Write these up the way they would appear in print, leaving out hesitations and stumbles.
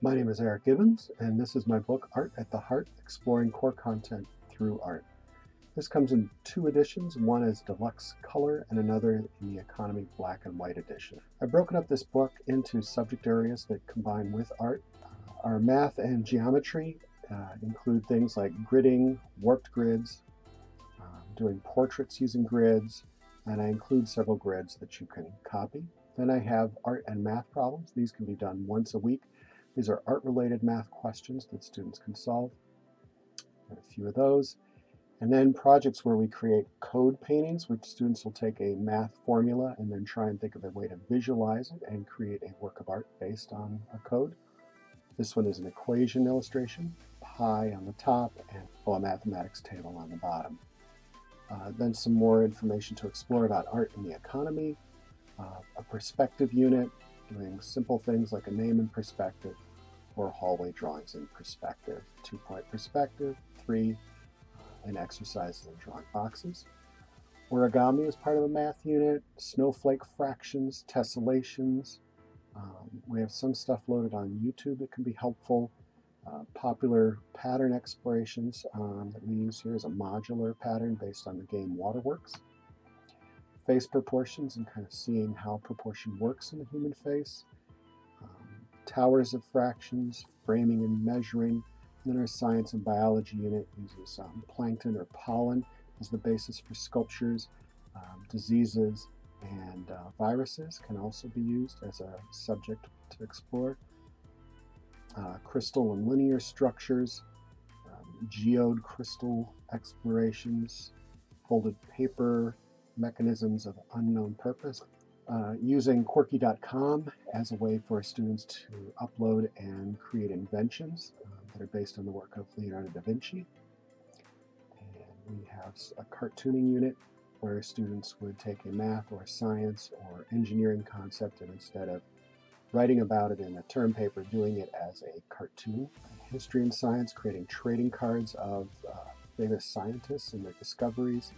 My name is Eric Gibbons, and this is my book, Art at the Heart, Exploring Core Content Through Art. This comes in two editions, one is deluxe color and another in the economy black and white edition. I've broken up this book into subject areas that combine with art. Our math and geometry include things like gridding, warped grids, doing portraits using grids, and I include several grids that you can copy. Then I have art and math problems. These can be done once a week. These are art-related math questions that students can solve. And a few of those. And then projects where we create code paintings, which students will take a math formula and then try and think of a way to visualize it and create a work of art based on a code. This one is an equation illustration, pi on the top and a mathematics table on the bottom. Then some more information to explore about art in the economy, a perspective unit, doing simple things like a name in perspective, or hallway drawings in perspective, 2-point perspective, 3, and exercises in drawing boxes. Origami is part of a math unit, snowflake fractions, tessellations. We have some stuff loaded on YouTube that can be helpful. Popular pattern explorations that we use here is a modular pattern based on the game Waterworks. Face proportions and kind of seeing how proportion works in the human face. Towers of fractions, framing and measuring. And then our science and biology unit uses plankton or pollen as the basis for sculptures. Diseases and viruses can also be used as a subject to explore. Crystal and linear structures, geode crystal explorations, folded paper, mechanisms of unknown purpose. Using Quirky.com as a way for students to upload and create inventions that are based on the work of Leonardo da Vinci. And we have a cartooning unit where students would take a math or science or engineering concept and instead of writing about it in a term paper, doing it as a cartoon. History and science, creating trading cards of famous scientists and their discoveries.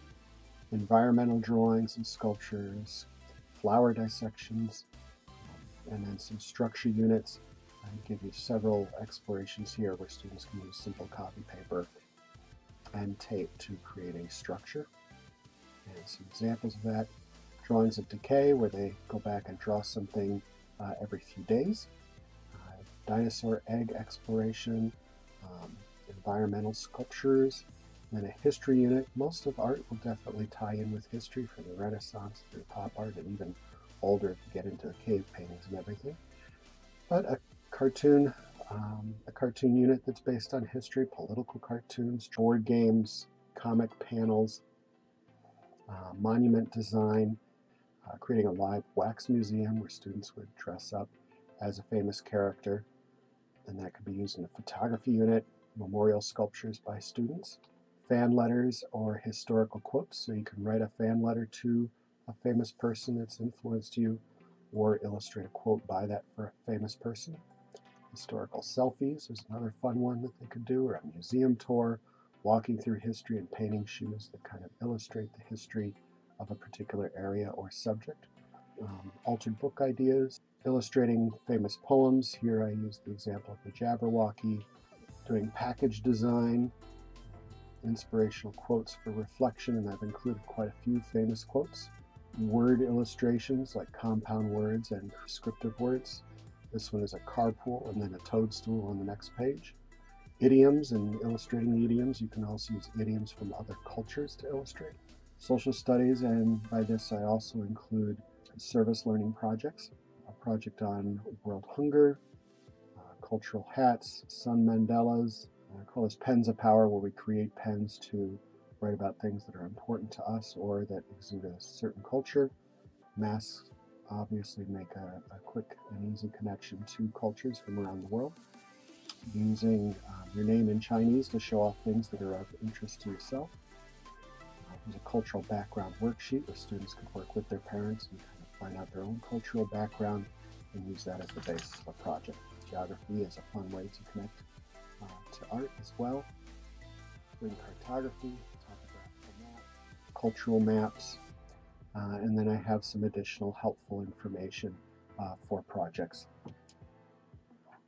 Environmental drawings and sculptures, flower dissections, and then some structure units. I give you several explorations here where students can use simple copy paper and tape to create a structure. And some examples of that. Drawings of decay, where they go back and draw something every few days. Dinosaur egg exploration, environmental sculptures, and then a history unit. Most of art will definitely tie in with history from the Renaissance through pop art and even older if you get into the cave paintings and everything. But a cartoon unit that's based on history, political cartoons, board games, comic panels, monument design, creating a live wax museum where students would dress up as a famous character, and that could be used in a photography unit, memorial sculptures by students, fan letters or historical quotes, so you can write a fan letter to a famous person that's influenced you or illustrate a quote by that for a famous person. Historical selfies is another fun one that they could do, or a museum tour, walking through history and painting shoes that kind of illustrate the history of a particular area or subject. Altered book ideas, illustrating famous poems. Here I use the example of the Jabberwocky. Doing package design, inspirational quotes for reflection, and I've included quite a few famous quotes. Word illustrations like compound words and prescriptive words. This one is a carpool and then a toadstool on the next page. Idioms and illustrating the idioms. You can also use idioms from other cultures to illustrate. Social studies, and by this I also include service learning projects. A project on world hunger, cultural hats, sun mandalas. I call this Pens of Power, where we create pens to write about things that are important to us or that exude a certain culture. Masks obviously make a quick and easy connection to cultures from around the world. Using your name in Chinese to show off things that are of interest to yourself. There's a cultural background worksheet where students can work with their parents and kind of find out their own cultural background and use that as the basis of a project. Geography is a fun way to connect to art as well. Doing cartography, topographical map, cultural maps, and then I have some additional helpful information for projects.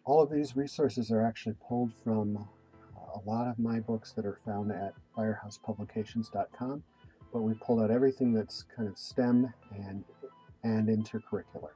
All of these resources are actually pulled from a lot of my books that are found at firehousepublications.com, but we pulled out everything that's kind of STEM and intercurricular.